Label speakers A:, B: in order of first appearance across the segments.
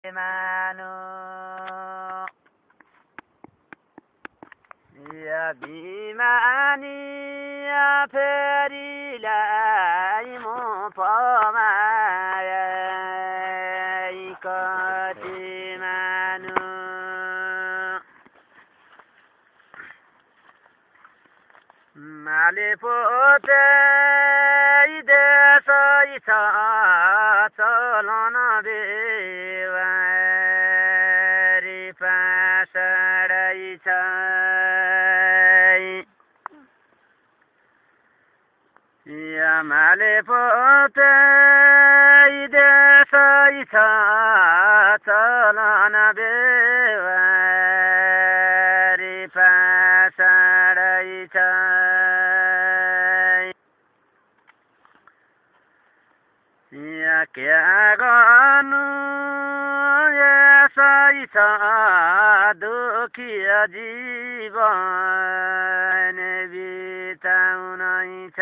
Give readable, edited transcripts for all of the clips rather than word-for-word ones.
A: मानु या बिमानी या फेरिलाई म पमाई कति मानु माले पोते देशै छ चलन बेवारी पासडै छ माले पोते देशै छ चलन बेवारी पासडै छ क्या गर्नु यसै छ दुखी जीवन बिताउनै छ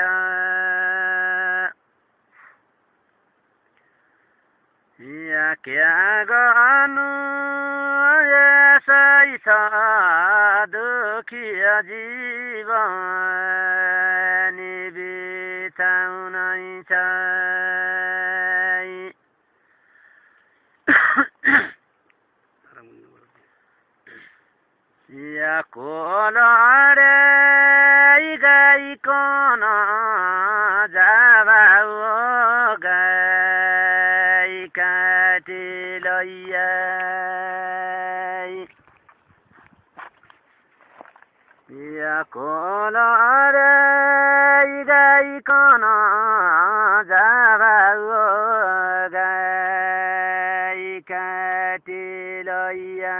A: क्या गर्नु यसै छ दुखी जीवन बिताउनै छ कोलरे गाईकन जाबाउ गाई काटी लैया कोलरे गाईकन जाबाउ गाई काटी लैया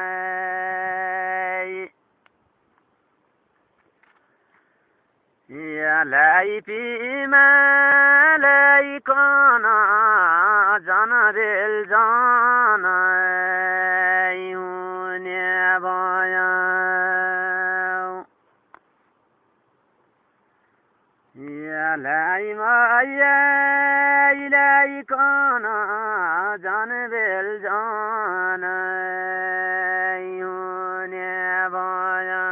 A: लाई पिमालाइकन जनबेल जनै हुने भयो लाई मैयाइलाइकन जनबेल जनै हुने भयो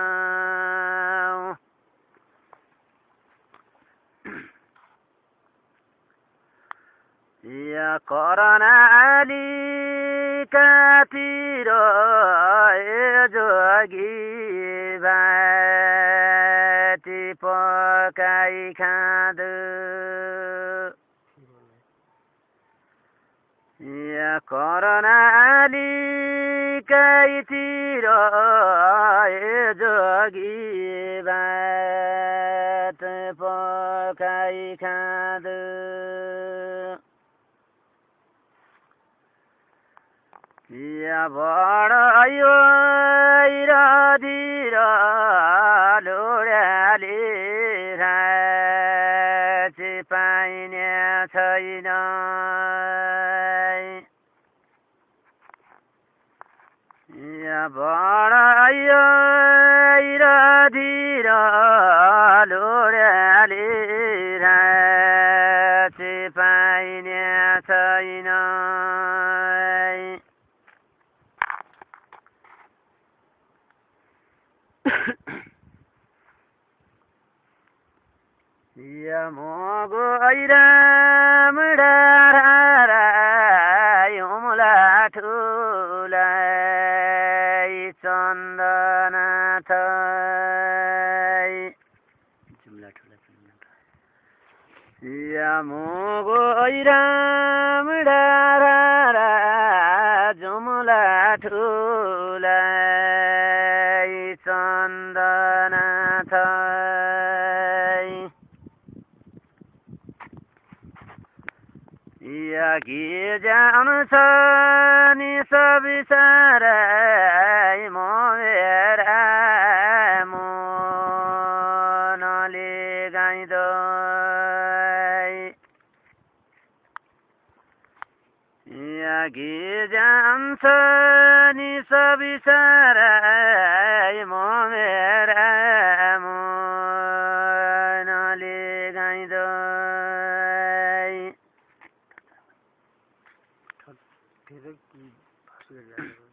A: करनाली कातिर जोगी बाटी पकाई खाँदो करनाली कातिर जोगी बाट पकाई खाँदो बढायो इरादिर लोड्याले राची पाइने छैन बढायो इरादिर लोड्याले राची पाइने छैन मोगो ऐराम डारा ठुलाई चन्दनाथ मोगो ऐराम डारा जुमुला ठुलाई चन्दनाथ गी जान्छ नि सबिसारै मेरा मनले गाइदै गी जान्छ नि सबिसारै मेरा मनले गाइदै
B: सुकेर जान्छ